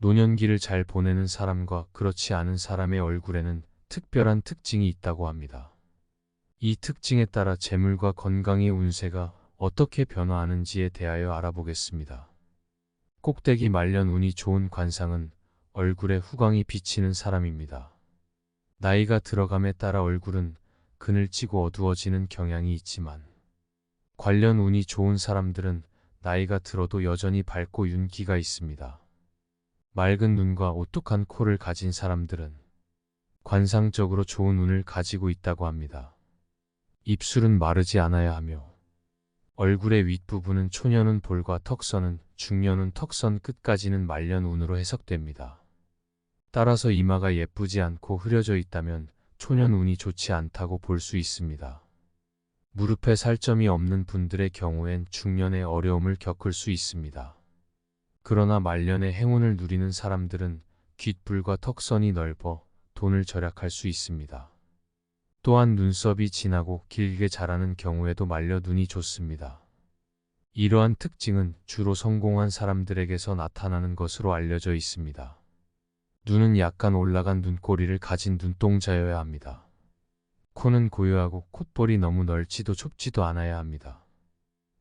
노년기를 잘 보내는 사람과 그렇지 않은 사람의 얼굴에는 특별한 특징이 있다고 합니다. 이 특징에 따라 재물과 건강의 운세가 어떻게 변화하는지에 대하여 알아보겠습니다. 꼭대기 말년 운이 좋은 관상은 얼굴에 후광이 비치는 사람입니다. 나이가 들어감에 따라 얼굴은 그늘지고 어두워지는 경향이 있지만 관련 운이 좋은 사람들은 나이가 들어도 여전히 밝고 윤기가 있습니다. 맑은 눈과 오똑한 코를 가진 사람들은 관상적으로 좋은 운을 가지고 있다고 합니다. 입술은 마르지 않아야 하며 얼굴의 윗부분은 초년운 볼과 턱선은 중년운 턱선 끝까지는 말년 운으로 해석됩니다. 따라서 이마가 예쁘지 않고 흐려져 있다면 초년 운이 좋지 않다고 볼 수 있습니다. 무릎에 살점이 없는 분들의 경우엔 중년의 어려움을 겪을 수 있습니다. 그러나 말년에 행운을 누리는 사람들은 귓불과 턱선이 넓어 돈을 절약할 수 있습니다. 또한 눈썹이 진하고 길게 자라는 경우에도 말년 운이 좋습니다. 이러한 특징은 주로 성공한 사람들에게서 나타나는 것으로 알려져 있습니다. 눈은 약간 올라간 눈꼬리를 가진 눈동자여야 합니다. 코는 고요하고 콧볼이 너무 넓지도 좁지도 않아야 합니다.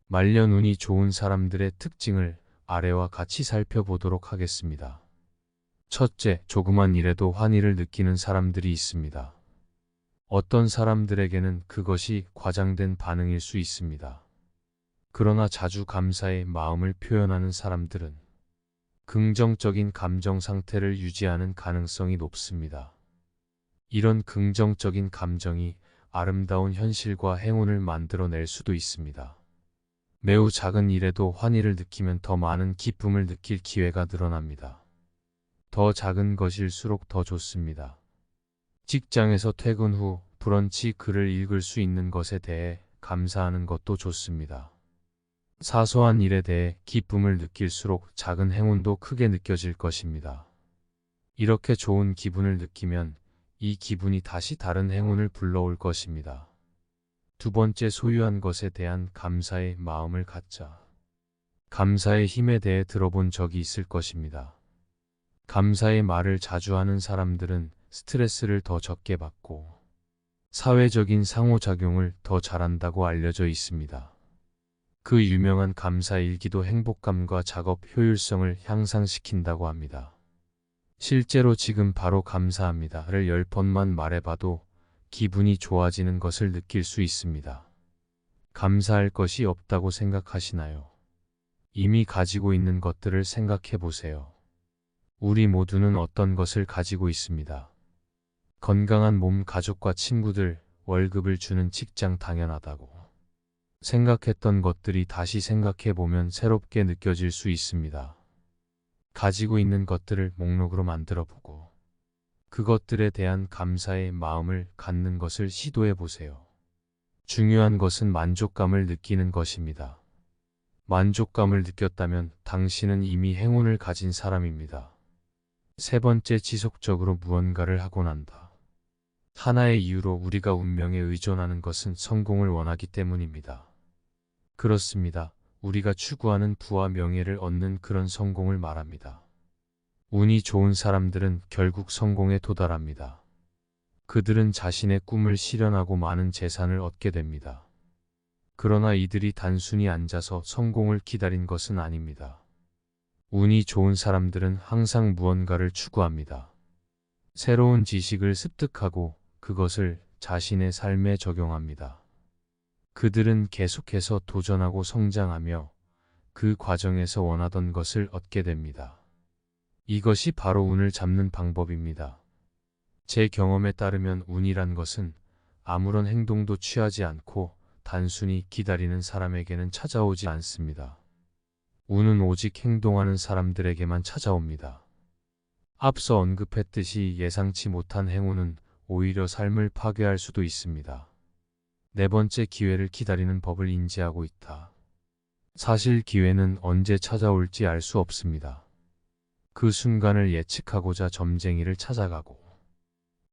말년 운이 좋은 사람들의 특징을 아래와 같이 살펴보도록 하겠습니다. 첫째, 조그만 일에도 환희를 느끼는 사람들이 있습니다. 어떤 사람들에게는 그것이 과장된 반응일 수 있습니다. 그러나 자주 감사의 마음을 표현하는 사람들은 긍정적인 감정 상태를 유지하는 가능성이 높습니다. 이런 긍정적인 감정이 아름다운 현실과 행운을 만들어낼 수도 있습니다. 매우 작은 일에도 환희를 느끼면 더 많은 기쁨을 느낄 기회가 늘어납니다. 더 작은 것일수록 더 좋습니다. 직장에서 퇴근 후 브런치 글을 읽을 수 있는 것에 대해 감사하는 것도 좋습니다. 사소한 일에 대해 기쁨을 느낄수록 작은 행운도 크게 느껴질 것입니다. 이렇게 좋은 기분을 느끼면 이 기분이 다시 다른 행운을 불러올 것입니다. 두 번째, 소유한 것에 대한 감사의 마음을 갖자. 감사의 힘에 대해 들어본 적이 있을 것입니다. 감사의 말을 자주 하는 사람들은 스트레스를 더 적게 받고 사회적인 상호작용을 더 잘한다고 알려져 있습니다. 그 유명한 감사 일기도 행복감과 작업 효율성을 향상시킨다고 합니다. 실제로 지금 바로 감사합니다를 10번만 말해봐도 기분이 좋아지는 것을 느낄 수 있습니다. 감사할 것이 없다고 생각하시나요? 이미 가지고 있는 것들을 생각해 보세요. 우리 모두는 어떤 것을 가지고 있습니다. 건강한 몸, 가족과 친구들, 월급을 주는 직장, 당연하다고 생각했던 것들이 다시 생각해 보면 새롭게 느껴질 수 있습니다. 가지고 있는 것들을 목록으로 만들어 보고 그것들에 대한 감사의 마음을 갖는 것을 시도해 보세요. 중요한 것은 만족감을 느끼는 것입니다. 만족감을 느꼈다면 당신은 이미 행운을 가진 사람입니다. 세 번째, 지속적으로 무언가를 하고 난다. 하나의 이유로 우리가 운명에 의존하는 것은 성공을 원하기 때문입니다. 그렇습니다. 우리가 추구하는 부와 명예를 얻는 그런 성공을 말합니다. 운이 좋은 사람들은 결국 성공에 도달합니다. 그들은 자신의 꿈을 실현하고 많은 재산을 얻게 됩니다. 그러나 이들이 단순히 앉아서 성공을 기다린 것은 아닙니다. 운이 좋은 사람들은 항상 무언가를 추구합니다. 새로운 지식을 습득하고 그것을 자신의 삶에 적용합니다. 그들은 계속해서 도전하고 성장하며 그 과정에서 원하던 것을 얻게 됩니다. 이것이 바로 운을 잡는 방법입니다. 제 경험에 따르면 운이란 것은 아무런 행동도 취하지 않고 단순히 기다리는 사람에게는 찾아오지 않습니다. 운은 오직 행동하는 사람들에게만 찾아옵니다. 앞서 언급했듯이 예상치 못한 행운은 오히려 삶을 파괴할 수도 있습니다. 네 번째, 기회를 기다리는 법을 인지하고 있다. 사실 기회는 언제 찾아올지 알 수 없습니다. 그 순간을 예측하고자 점쟁이를 찾아가고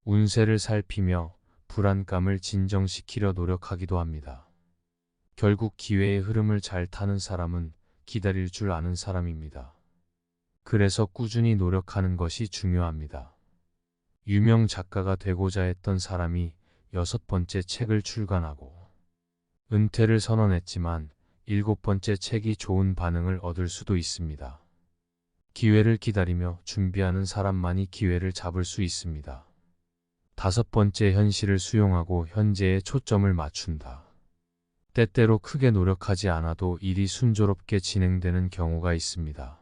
운세를 살피며 불안감을 진정시키려 노력하기도 합니다. 결국 기회의 흐름을 잘 타는 사람은 기다릴 줄 아는 사람입니다. 그래서 꾸준히 노력하는 것이 중요합니다. 유명 작가가 되고자 했던 사람이 6번째 책을 출간하고 은퇴를 선언했지만 7번째 책이 좋은 반응을 얻을 수도 있습니다. 기회를 기다리며 준비하는 사람만이 기회를 잡을 수 있습니다. 5번째, 현실을 수용하고 현재에 초점을 맞춘다. 때때로 크게 노력하지 않아도 일이 순조롭게 진행되는 경우가 있습니다.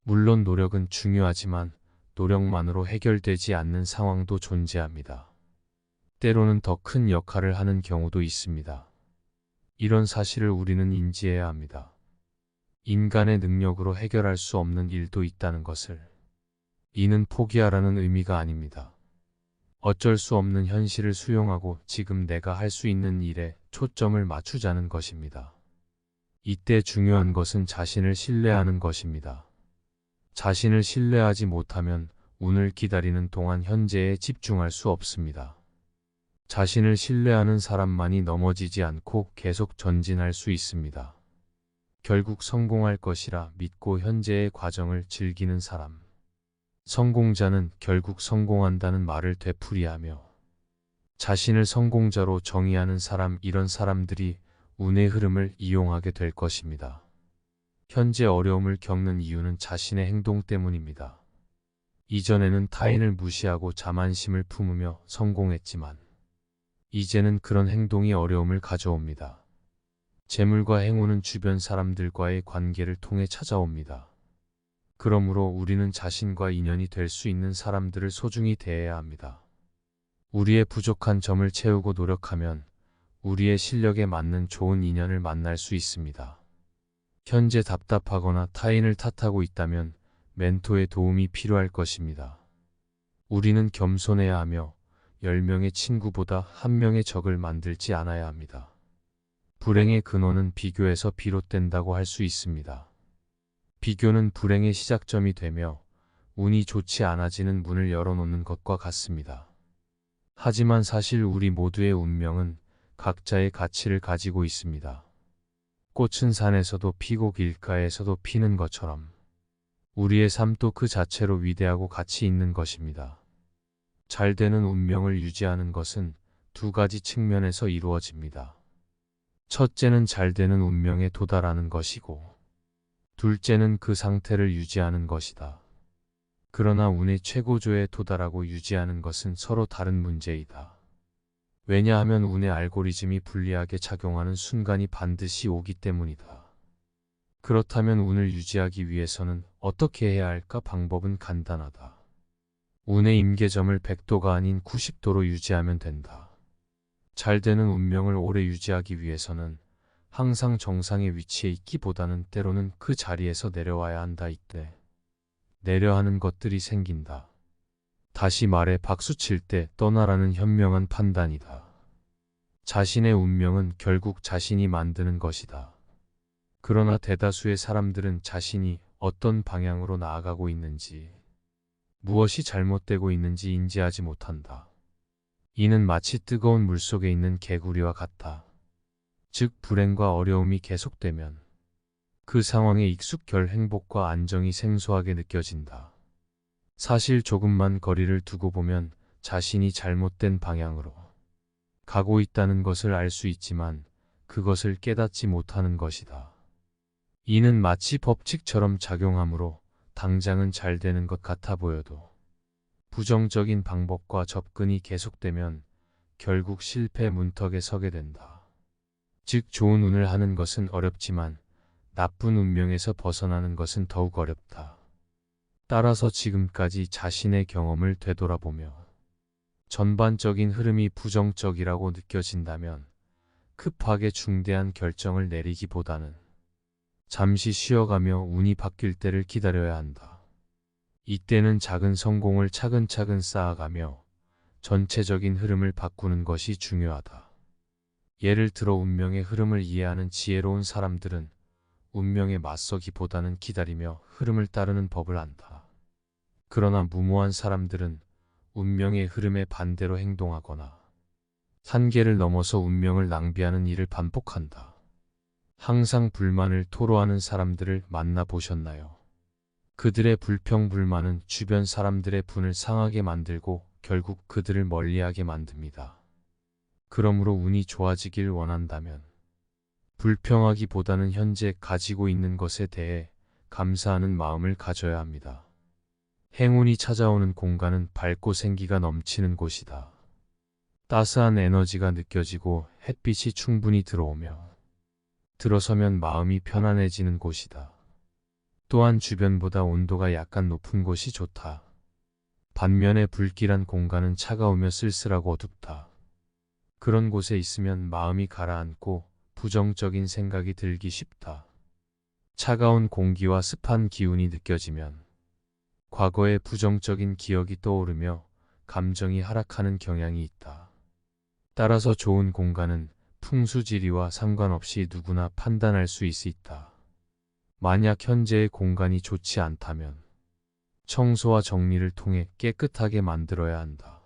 물론 노력은 중요하지만 노력만으로 해결되지 않는 상황도 존재합니다. 때로는 더 큰 역할을 하는 경우도 있습니다. 이런 사실을 우리는 인지해야 합니다. 인간의 능력으로 해결할 수 없는 일도 있다는 것을. 이는 포기하라는 의미가 아닙니다. 어쩔 수 없는 현실을 수용하고 지금 내가 할 수 있는 일에 초점을 맞추자는 것입니다. 이때 중요한 것은 자신을 신뢰하는 것입니다. 자신을 신뢰하지 못하면 운을 기다리는 동안 현재에 집중할 수 없습니다. 자신을 신뢰하는 사람만이 넘어지지 않고 계속 전진할 수 있습니다. 결국 성공할 것이라 믿고 현재의 과정을 즐기는 사람. 성공자는 결국 성공한다는 말을 되풀이하며 자신을 성공자로 정의하는 사람, 이런 사람들이 운의 흐름을 이용하게 될 것입니다. 현재 어려움을 겪는 이유는 자신의 행동 때문입니다. 이전에는 타인을 무시하고 자만심을 품으며 성공했지만 이제는 그런 행동이 어려움을 가져옵니다. 재물과 행운은 주변 사람들과의 관계를 통해 찾아옵니다. 그러므로 우리는 자신과 인연이 될 수 있는 사람들을 소중히 대해야 합니다. 우리의 부족한 점을 채우고 노력하면 우리의 실력에 맞는 좋은 인연을 만날 수 있습니다. 현재 답답하거나 타인을 탓하고 있다면 멘토의 도움이 필요할 것입니다. 우리는 겸손해야 하며 10명의 친구보다 1명의 적을 만들지 않아야 합니다. 불행의 근원은 비교에서 비롯된다고 할 수 있습니다. 비교는 불행의 시작점이 되며 운이 좋지 않아지는 문을 열어놓는 것과 같습니다. 하지만 사실 우리 모두의 운명은 각자의 가치를 가지고 있습니다. 꽃은 산에서도 피고 길가에서도 피는 것처럼 우리의 삶도 그 자체로 위대하고 가치 있는 것입니다. 잘 되는 운명을 유지하는 것은 2가지 측면에서 이루어집니다. 첫째는 잘 되는 운명에 도달하는 것이고 둘째는 그 상태를 유지하는 것이다. 그러나 운의 최고조에 도달하고 유지하는 것은 서로 다른 문제이다. 왜냐하면 운의 알고리즘이 불리하게 작용하는 순간이 반드시 오기 때문이다. 그렇다면 운을 유지하기 위해서는 어떻게 해야 할까? 방법은 간단하다. 운의 임계점을 100도가 아닌 90도로 유지하면 된다. 잘 되는 운명을 오래 유지하기 위해서는 항상 정상의 위치에 있기보다는 때로는 그 자리에서 내려와야 한다. 이때 내려하는 것들이 생긴다. 다시 말해 박수칠 때 떠나라는 현명한 판단이다. 자신의 운명은 결국 자신이 만드는 것이다. 그러나 대다수의 사람들은 자신이 어떤 방향으로 나아가고 있는지, 무엇이 잘못되고 있는지 인지하지 못한다. 이는 마치 뜨거운 물속에 있는 개구리와 같다. 즉 불행과 어려움이 계속되면 그 상황에 익숙결 행복과 안정이 생소하게 느껴진다. 사실 조금만 거리를 두고 보면 자신이 잘못된 방향으로 가고 있다는 것을 알 수 있지만 그것을 깨닫지 못하는 것이다. 이는 마치 법칙처럼 작용하므로 당장은 잘 되는 것 같아 보여도 부정적인 방법과 접근이 계속되면 결국 실패 문턱에 서게 된다. 즉 좋은 운을 하는 것은 어렵지만 나쁜 운명에서 벗어나는 것은 더욱 어렵다. 따라서 지금까지 자신의 경험을 되돌아보며 전반적인 흐름이 부정적이라고 느껴진다면 급하게 중대한 결정을 내리기보다는 잠시 쉬어가며 운이 바뀔 때를 기다려야 한다. 이때는 작은 성공을 차근차근 쌓아가며 전체적인 흐름을 바꾸는 것이 중요하다. 예를 들어 운명의 흐름을 이해하는 지혜로운 사람들은 운명에 맞서기보다는 기다리며 흐름을 따르는 법을 안다. 그러나 무모한 사람들은 운명의 흐름에 반대로 행동하거나 한계를 넘어서 운명을 낭비하는 일을 반복한다. 항상 불만을 토로하는 사람들을 만나보셨나요? 그들의 불평불만은 주변 사람들의 분을 상하게 만들고 결국 그들을 멀리하게 만듭니다. 그러므로 운이 좋아지길 원한다면 불평하기보다는 현재 가지고 있는 것에 대해 감사하는 마음을 가져야 합니다. 행운이 찾아오는 공간은 밝고 생기가 넘치는 곳이다. 따스한 에너지가 느껴지고 햇빛이 충분히 들어서면 마음이 편안해지는 곳이다. 또한 주변보다 온도가 약간 높은 곳이 좋다. 반면에 불길한 공간은 차가우며 쓸쓸하고 어둡다. 그런 곳에 있으면 마음이 가라앉고 부정적인 생각이 들기 쉽다. 차가운 공기와 습한 기운이 느껴지면 과거의 부정적인 기억이 떠오르며 감정이 하락하는 경향이 있다. 따라서 좋은 공간은 풍수지리와 상관없이 누구나 판단할 수 있다. 만약 현재의 공간이 좋지 않다면 청소와 정리를 통해 깨끗하게 만들어야 한다.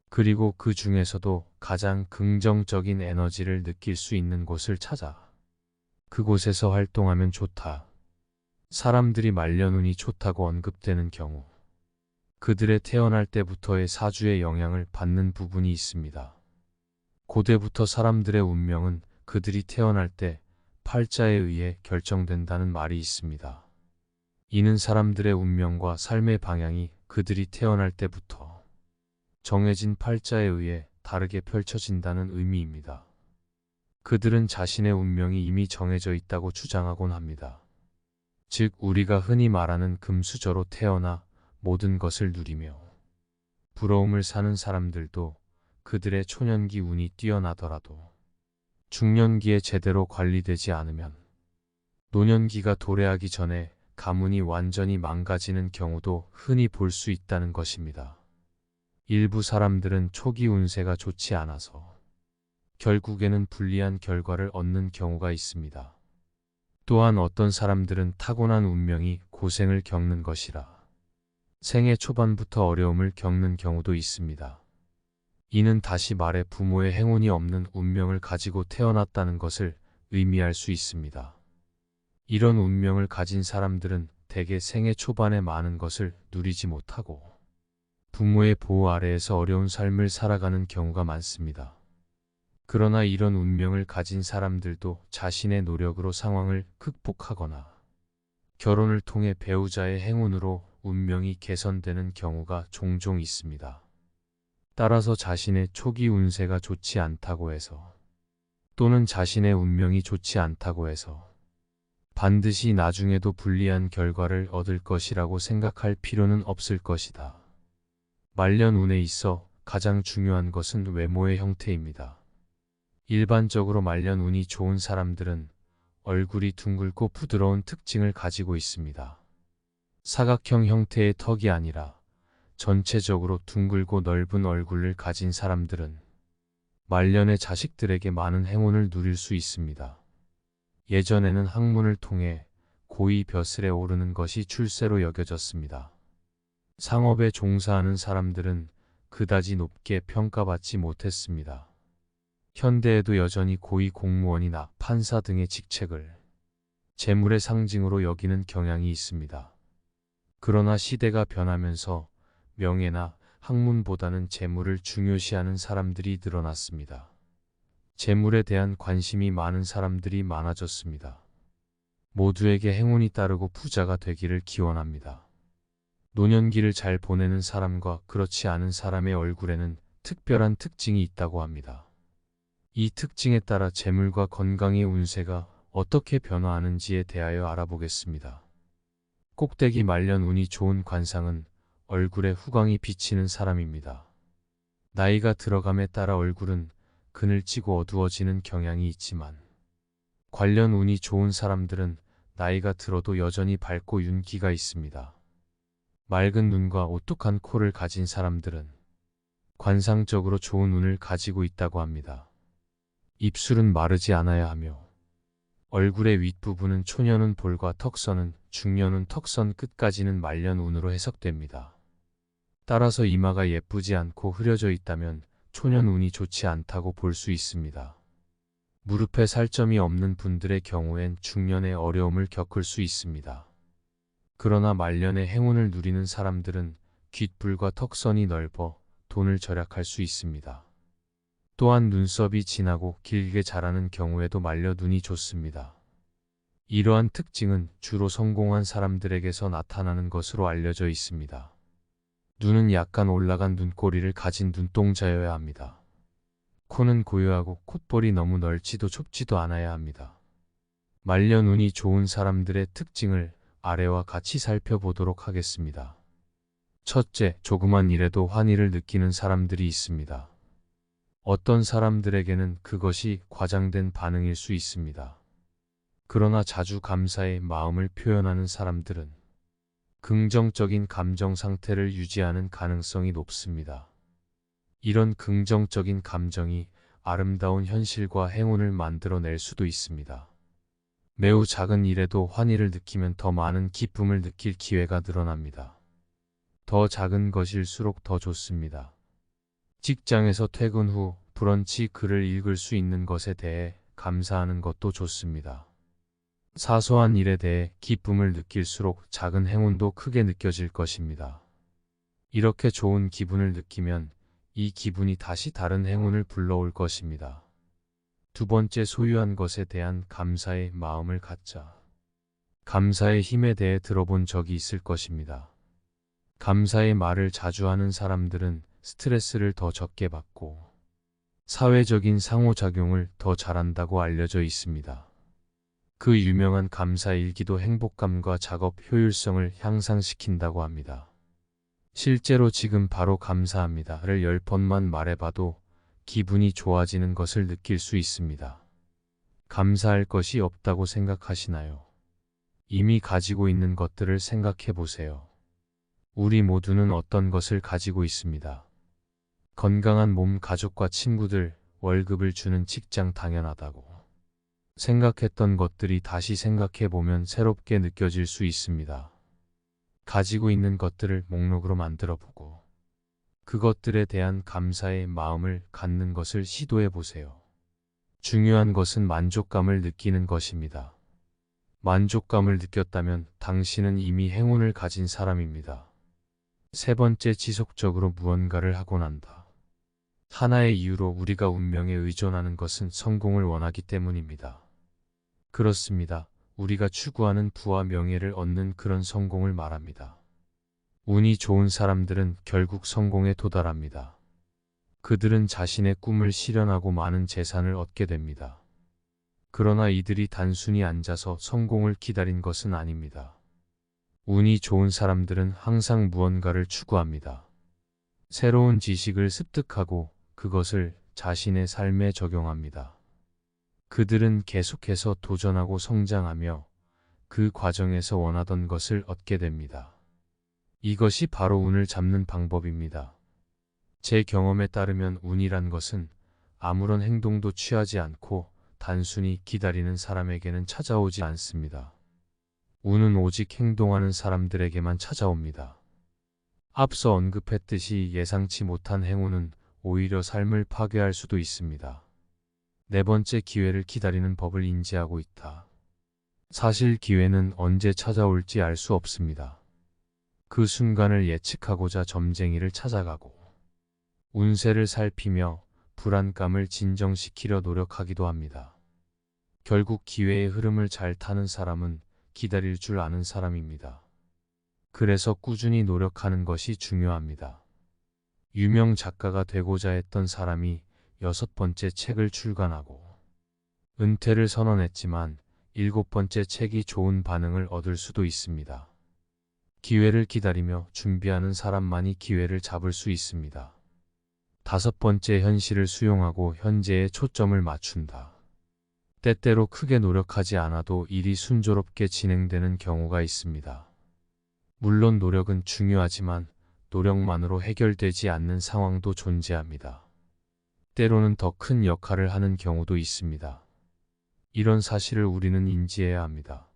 그리고 그 중에서도 가장 긍정적인 에너지를 느낄 수 있는 곳을 찾아 그곳에서 활동하면 좋다. 사람들이 말년운이 좋다고 언급되는 경우 그들의 태어날 때부터의 사주의 영향을 받는 부분이 있습니다. 고대부터 사람들의 운명은 그들이 태어날 때 팔자에 의해 결정된다는 말이 있습니다. 이는 사람들의 운명과 삶의 방향이 그들이 태어날 때부터 정해진 팔자에 의해 다르게 펼쳐진다는 의미입니다. 그들은 자신의 운명이 이미 정해져 있다고 주장하곤 합니다. 즉 우리가 흔히 말하는 금수저로 태어나 모든 것을 누리며 부러움을 사는 사람들도 그들의 초년기 운이 뛰어나더라도 중년기에 제대로 관리되지 않으면 노년기가 도래하기 전에 가문이 완전히 망가지는 경우도 흔히 볼 수 있다는 것입니다. 일부 사람들은 초기 운세가 좋지 않아서 결국에는 불리한 결과를 얻는 경우가 있습니다. 또한 어떤 사람들은 타고난 운명이 고생을 겪는 것이라 생애 초반부터 어려움을 겪는 경우도 있습니다. 이는 다시 말해 부모의 행운이 없는 운명을 가지고 태어났다는 것을 의미할 수 있습니다. 이런 운명을 가진 사람들은 대개 생애 초반에 많은 것을 누리지 못하고 부모의 보호 아래에서 어려운 삶을 살아가는 경우가 많습니다. 그러나 이런 운명을 가진 사람들도 자신의 노력으로 상황을 극복하거나 결혼을 통해 배우자의 행운으로 운명이 개선되는 경우가 종종 있습니다. 따라서 자신의 초기 운세가 좋지 않다고 해서 또는 자신의 운명이 좋지 않다고 해서 반드시 나중에도 불리한 결과를 얻을 것이라고 생각할 필요는 없을 것이다. 말년 운에 있어 가장 중요한 것은 외모의 형태입니다. 일반적으로 말년 운이 좋은 사람들은 얼굴이 둥글고 부드러운 특징을 가지고 있습니다. 사각형 형태의 턱이 아니라 전체적으로 둥글고 넓은 얼굴을 가진 사람들은 말년의 자식들에게 많은 행운을 누릴 수 있습니다. 예전에는 학문을 통해 고위 벼슬에 오르는 것이 출세로 여겨졌습니다. 상업에 종사하는 사람들은 그다지 높게 평가받지 못했습니다. 현대에도 여전히 고위 공무원이나 판사 등의 직책을 재물의 상징으로 여기는 경향이 있습니다. 그러나 시대가 변하면서 명예나 학문보다는 재물을 중요시하는 사람들이 늘어났습니다. 재물에 대한 관심이 많은 사람들이 많아졌습니다. 모두에게 행운이 따르고 부자가 되기를 기원합니다. 노년기를 잘 보내는 사람과 그렇지 않은 사람의 얼굴에는 특별한 특징이 있다고 합니다. 이 특징에 따라 재물과 건강의 운세가 어떻게 변화하는지에 대하여 알아보겠습니다. 꼭대기 말년 운이 좋은 관상은 얼굴에 후광이 비치는 사람입니다. 나이가 들어감에 따라 얼굴은 그늘지고 어두워지는 경향이 있지만 관련 운이 좋은 사람들은 나이가 들어도 여전히 밝고 윤기가 있습니다. 맑은 눈과 오똑한 코를 가진 사람들은 관상적으로 좋은 운을 가지고 있다고 합니다. 입술은 마르지 않아야 하며 얼굴의 윗부분은 초년운 볼과 턱선은 중년운 턱선 끝까지는 말년 운으로 해석됩니다. 따라서 이마가 예쁘지 않고 흐려져 있다면 초년 운이 좋지 않다고 볼 수 있습니다. 무릎에 살점이 없는 분들의 경우엔 중년에 어려움을 겪을 수 있습니다. 그러나 말년에 행운을 누리는 사람들은 귓불과 턱선이 넓어 돈을 절약할 수 있습니다. 또한 눈썹이 진하고 길게 자라는 경우에도 말려 눈이 좋습니다. 이러한 특징은 주로 성공한 사람들에게서 나타나는 것으로 알려져 있습니다. 눈은 약간 올라간 눈꼬리를 가진 눈동자여야 합니다. 코는 고요하고 콧볼이 너무 넓지도 좁지도 않아야 합니다. 말려 눈이 좋은 사람들의 특징을 아래와 같이 살펴보도록 하겠습니다. 첫째, 조그만 일에도 환희를 느끼는 사람들이 있습니다. 어떤 사람들에게는 그것이 과장된 반응일 수 있습니다. 그러나 자주 감사의 마음을 표현하는 사람들은 긍정적인 감정 상태를 유지하는 가능성이 높습니다. 이런 긍정적인 감정이 아름다운 현실과 행운을 만들어낼 수도 있습니다. 매우 작은 일에도 환희를 느끼면 더 많은 기쁨을 느낄 기회가 늘어납니다. 더 작은 것일수록 더 좋습니다. 직장에서 퇴근 후 브런치 글을 읽을 수 있는 것에 대해 감사하는 것도 좋습니다. 사소한 일에 대해 기쁨을 느낄수록 작은 행운도 크게 느껴질 것입니다. 이렇게 좋은 기분을 느끼면 이 기분이 다시 다른 행운을 불러올 것입니다. 두 번째, 소유한 것에 대한 감사의 마음을 갖자. 감사의 힘에 대해 들어본 적이 있을 것입니다. 감사의 말을 자주 하는 사람들은 스트레스를 더 적게 받고 사회적인 상호작용을 더 잘한다고 알려져 있습니다. 그 유명한 감사 일기도 행복감과 작업 효율성을 향상시킨다고 합니다. 실제로 지금 바로 감사합니다를 10번만 말해봐도 기분이 좋아지는 것을 느낄 수 있습니다. 감사할 것이 없다고 생각하시나요? 이미 가지고 있는 것들을 생각해 보세요. 우리 모두는 어떤 것을 가지고 있습니다. 건강한 몸, 가족과 친구들, 월급을 주는 직장, 당연하다고 생각했던 것들이 다시 생각해 보면 새롭게 느껴질 수 있습니다. 가지고 있는 것들을 목록으로 만들어 보고 그것들에 대한 감사의 마음을 갖는 것을 시도해 보세요. 중요한 것은 만족감을 느끼는 것입니다. 만족감을 느꼈다면 당신은 이미 행운을 가진 사람입니다. 세 번째, 지속적으로 무언가를 하고 난다. 하나의 이유로 우리가 운명에 의존하는 것은 성공을 원하기 때문입니다. 그렇습니다. 우리가 추구하는 부와 명예를 얻는 그런 성공을 말합니다. 운이 좋은 사람들은 결국 성공에 도달합니다. 그들은 자신의 꿈을 실현하고 많은 재산을 얻게 됩니다. 그러나 이들이 단순히 앉아서 성공을 기다린 것은 아닙니다. 운이 좋은 사람들은 항상 무언가를 추구합니다. 새로운 지식을 습득하고 그것을 자신의 삶에 적용합니다. 그들은 계속해서 도전하고 성장하며 그 과정에서 원하던 것을 얻게 됩니다. 이것이 바로 운을 잡는 방법입니다. 제 경험에 따르면 운이란 것은 아무런 행동도 취하지 않고 단순히 기다리는 사람에게는 찾아오지 않습니다. 운은 오직 행동하는 사람들에게만 찾아옵니다. 앞서 언급했듯이 예상치 못한 행운은 오히려 삶을 파괴할 수도 있습니다. 네 번째, 기회를 기다리는 법을 인지하고 있다. 사실 기회는 언제 찾아올지 알 수 없습니다. 그 순간을 예측하고자 점쟁이를 찾아가고 운세를 살피며 불안감을 진정시키려 노력하기도 합니다. 결국 기회의 흐름을 잘 타는 사람은 기다릴 줄 아는 사람입니다. 그래서 꾸준히 노력하는 것이 중요합니다. 유명 작가가 되고자 했던 사람이 6번째 책을 출간하고 은퇴를 선언했지만 7번째 책이 좋은 반응을 얻을 수도 있습니다. 기회를 기다리며 준비하는 사람만이 기회를 잡을 수 있습니다. 5번째, 현실을 수용하고 현재에 초점을 맞춘다. 때때로 크게 노력하지 않아도 일이 순조롭게 진행되는 경우가 있습니다. 물론 노력은 중요하지만 노력만으로 해결되지 않는 상황도 존재합니다. 때로는 더 큰 역할을 하는 경우도 있습니다. 이런 사실을 우리는 인지해야 합니다.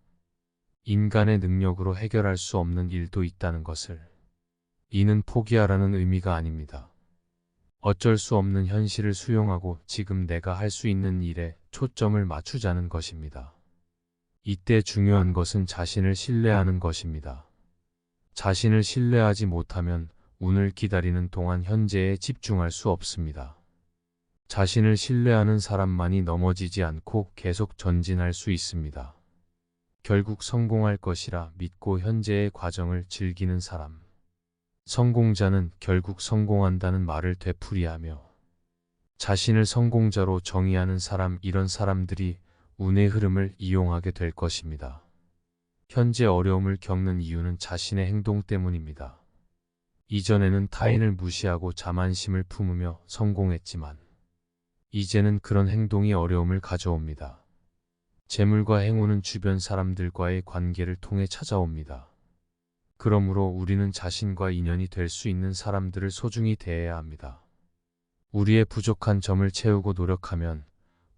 인간의 능력으로 해결할 수 없는 일도 있다는 것을. 이는 포기하라는 의미가 아닙니다. 어쩔 수 없는 현실을 수용하고 지금 내가 할 수 있는 일에 초점을 맞추자는 것입니다. 이때 중요한 것은 자신을 신뢰하는 것입니다. 자신을 신뢰하지 못하면 운을 기다리는 동안 현재에 집중할 수 없습니다. 자신을 신뢰하는 사람만이 넘어지지 않고 계속 전진할 수 있습니다. 결국 성공할 것이라 믿고 현재의 과정을 즐기는 사람. 성공자는 결국 성공한다는 말을 되풀이하며 자신을 성공자로 정의하는 사람, 이런 사람들이 운의 흐름을 이용하게 될 것입니다. 현재 어려움을 겪는 이유는 자신의 행동 때문입니다. 이전에는 타인을 무시하고 자만심을 품으며 성공했지만 이제는 그런 행동이 어려움을 가져옵니다. 재물과 행운은 주변 사람들과의 관계를 통해 찾아옵니다. 그러므로 우리는 자신과 인연이 될 수 있는 사람들을 소중히 대해야 합니다. 우리의 부족한 점을 채우고 노력하면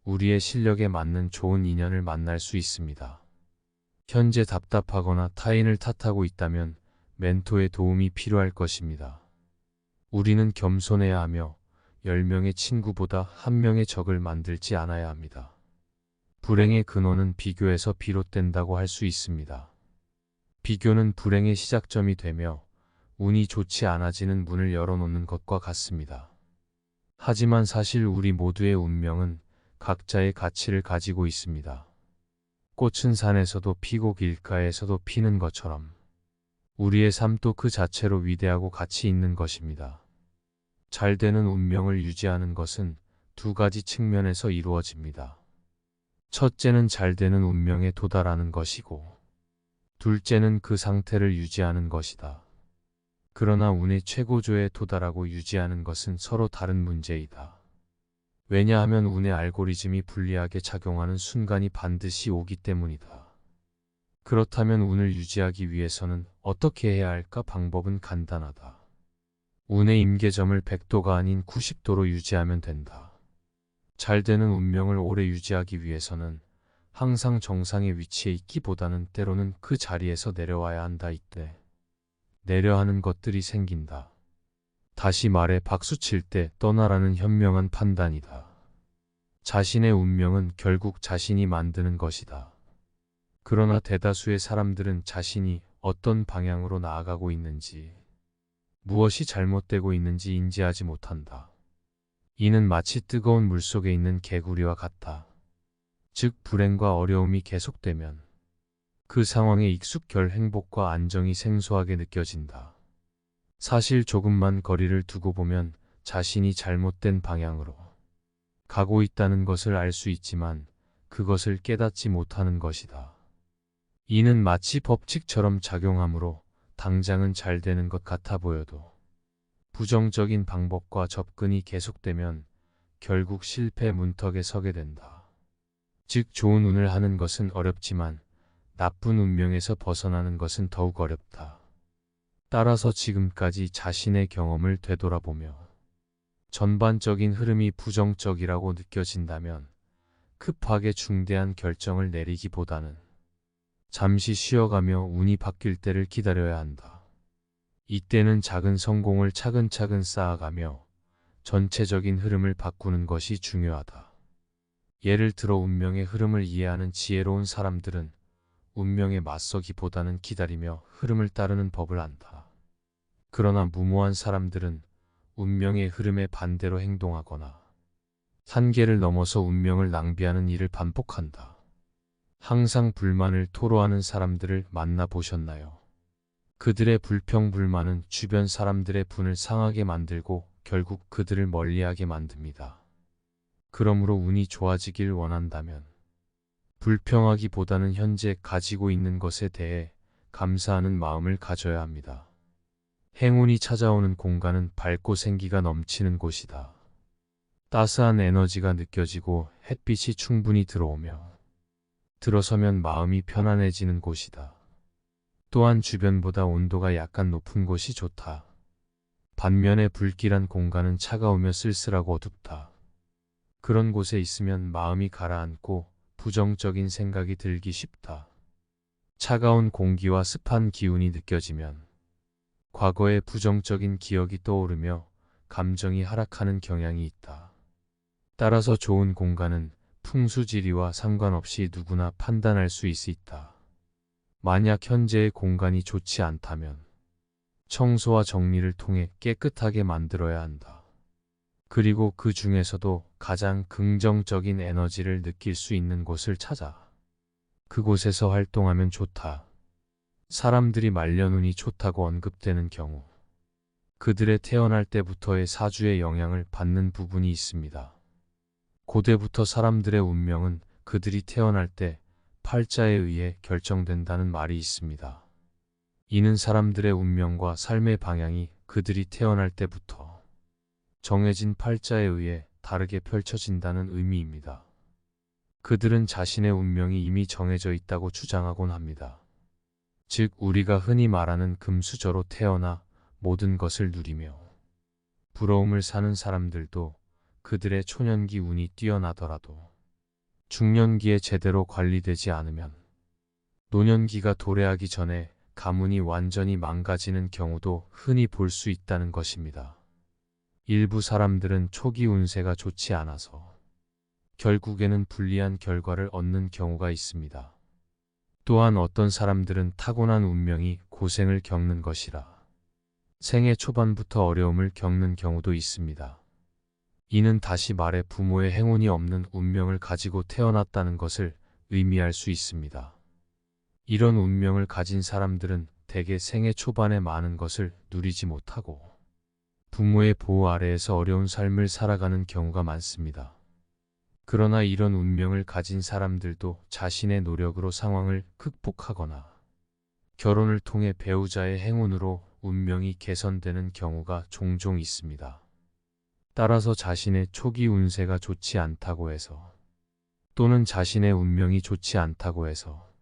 우리의 실력에 맞는 좋은 인연을 만날 수 있습니다. 현재 답답하거나 타인을 탓하고 있다면 멘토의 도움이 필요할 것입니다. 우리는 겸손해야 하며 10명의 친구보다 1명의 적을 만들지 않아야 합니다. 불행의 근원은 비교에서 비롯된다고 할 수 있습니다. 비교는 불행의 시작점이 되며 운이 좋지 않아지는 문을 열어놓는 것과 같습니다. 하지만 사실 우리 모두의 운명은 각자의 가치를 가지고 있습니다. 꽃은 산에서도 피고 길가에서도 피는 것처럼 우리의 삶도 그 자체로 위대하고 가치 있는 것입니다. 잘 되는 운명을 유지하는 것은 두 가지 측면에서 이루어집니다. 첫째는 잘 되는 운명에 도달하는 것이고, 둘째는 그 상태를 유지하는 것이다. 그러나 운의 최고조에 도달하고 유지하는 것은 서로 다른 문제이다. 왜냐하면 운의 알고리즘이 불리하게 작용하는 순간이 반드시 오기 때문이다. 그렇다면 운을 유지하기 위해서는 어떻게 해야 할까? 방법은 간단하다. 운의 임계점을 100도가 아닌 90도로 유지하면 된다. 잘 되는 운명을 오래 유지하기 위해서는 항상 정상의 위치에 있기보다는 때로는 그 자리에서 내려와야 한다. 이때 내려하는 것들이 생긴다. 다시 말해 박수칠 때 떠나라는 현명한 판단이다. 자신의 운명은 결국 자신이 만드는 것이다. 그러나 대다수의 사람들은 자신이 어떤 방향으로 나아가고 있는지, 무엇이 잘못되고 있는지 인지하지 못한다. 이는 마치 뜨거운 물속에 있는 개구리와 같다. 즉 불행과 어려움이 계속되면 그 상황에 익숙결 행복과 안정이 생소하게 느껴진다. 사실 조금만 거리를 두고 보면 자신이 잘못된 방향으로 가고 있다는 것을 알 수 있지만 그것을 깨닫지 못하는 것이다. 이는 마치 법칙처럼 작용하므로 당장은 잘 되는 것 같아 보여도 부정적인 방법과 접근이 계속되면 결국 실패 문턱에 서게 된다. 즉 좋은 운을 하는 것은 어렵지만 나쁜 운명에서 벗어나는 것은 더욱 어렵다. 따라서 지금까지 자신의 경험을 되돌아보며 전반적인 흐름이 부정적이라고 느껴진다면 급하게 중대한 결정을 내리기보다는 잠시 쉬어가며 운이 바뀔 때를 기다려야 한다. 이때는 작은 성공을 차근차근 쌓아가며 전체적인 흐름을 바꾸는 것이 중요하다. 예를 들어 운명의 흐름을 이해하는 지혜로운 사람들은 운명에 맞서기보다는 기다리며 흐름을 따르는 법을 안다. 그러나 무모한 사람들은 운명의 흐름에 반대로 행동하거나 한계를 넘어서 운명을 낭비하는 일을 반복한다. 항상 불만을 토로하는 사람들을 만나보셨나요? 그들의 불평불만은 주변 사람들의 분을 상하게 만들고 결국 그들을 멀리하게 만듭니다. 그러므로 운이 좋아지길 원한다면 불평하기보다는 현재 가지고 있는 것에 대해 감사하는 마음을 가져야 합니다. 행운이 찾아오는 공간은 밝고 생기가 넘치는 곳이다. 따스한 에너지가 느껴지고 햇빛이 충분히 들어오며 들어서면 마음이 편안해지는 곳이다. 또한 주변보다 온도가 약간 높은 곳이 좋다. 반면에 불길한 공간은 차가우며 쓸쓸하고 어둡다. 그런 곳에 있으면 마음이 가라앉고 부정적인 생각이 들기 쉽다. 차가운 공기와 습한 기운이 느껴지면 과거의 부정적인 기억이 떠오르며 감정이 하락하는 경향이 있다. 따라서 좋은 공간은 풍수지리와 상관없이 누구나 판단할 수 있다. 만약 현재의 공간이 좋지 않다면 청소와 정리를 통해 깨끗하게 만들어야 한다. 그리고 그 중에서도 가장 긍정적인 에너지를 느낄 수 있는 곳을 찾아 그곳에서 활동하면 좋다. 사람들이 말년운이 좋다고 언급되는 경우 그들의 태어날 때부터의 사주의 영향을 받는 부분이 있습니다. 고대부터 사람들의 운명은 그들이 태어날 때 팔자에 의해 결정된다는 말이 있습니다. 이는 사람들의 운명과 삶의 방향이 그들이 태어날 때부터 정해진 팔자에 의해 다르게 펼쳐진다는 의미입니다. 그들은 자신의 운명이 이미 정해져 있다고 주장하곤 합니다. 즉 우리가 흔히 말하는 금수저로 태어나 모든 것을 누리며 부러움을 사는 사람들도 그들의 초년기 운이 뛰어나더라도 중년기에 제대로 관리되지 않으면 노년기가 도래하기 전에 가문이 완전히 망가지는 경우도 흔히 볼 수 있다는 것입니다. 일부 사람들은 초기 운세가 좋지 않아서 결국에는 불리한 결과를 얻는 경우가 있습니다. 또한 어떤 사람들은 타고난 운명이 고생을 겪는 것이라 생애 초반부터 어려움을 겪는 경우도 있습니다. 이는 다시 말해 부모의 행운이 없는 운명을 가지고 태어났다는 것을 의미할 수 있습니다. 이런 운명을 가진 사람들은 대개 생애 초반에 많은 것을 누리지 못하고 부모의 보호 아래에서 어려운 삶을 살아가는 경우가 많습니다. 그러나 이런 운명을 가진 사람들도 자신의 노력으로 상황을 극복하거나 결혼을 통해 배우자의 행운으로 운명이 개선되는 경우가 종종 있습니다. 따라서 자신의 초기 운세가 좋지 않다고 해서 또는 자신의 운명이 좋지 않다고 해서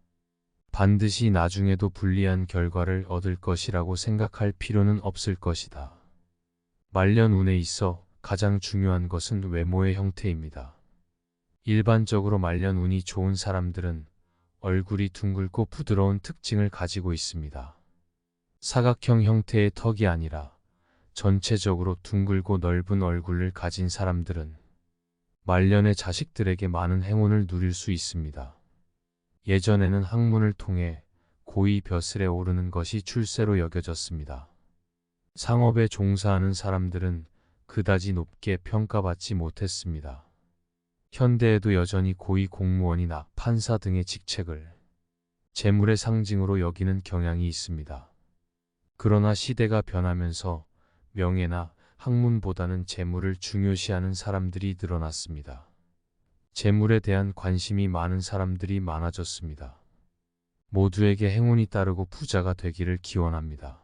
반드시 나중에도 불리한 결과를 얻을 것이라고 생각할 필요는 없을 것이다. 말년 운에 있어 가장 중요한 것은 외모의 형태입니다. 일반적으로 말년 운이 좋은 사람들은 얼굴이 둥글고 부드러운 특징을 가지고 있습니다. 사각형 형태의 턱이 아니라 전체적으로 둥글고 넓은 얼굴을 가진 사람들은 말년의 자식들에게 많은 행운을 누릴 수 있습니다. 예전에는 학문을 통해 고위 벼슬에 오르는 것이 출세로 여겨졌습니다. 상업에 종사하는 사람들은 그다지 높게 평가받지 못했습니다. 현대에도 여전히 고위 공무원이나 판사 등의 직책을 재물의 상징으로 여기는 경향이 있습니다. 그러나 시대가 변하면서 명예나 학문보다는 재물을 중요시하는 사람들이 늘어났습니다. 재물에 대한 관심이 많은 사람들이 많아졌습니다. 모두에게 행운이 따르고 부자가 되기를 기원합니다.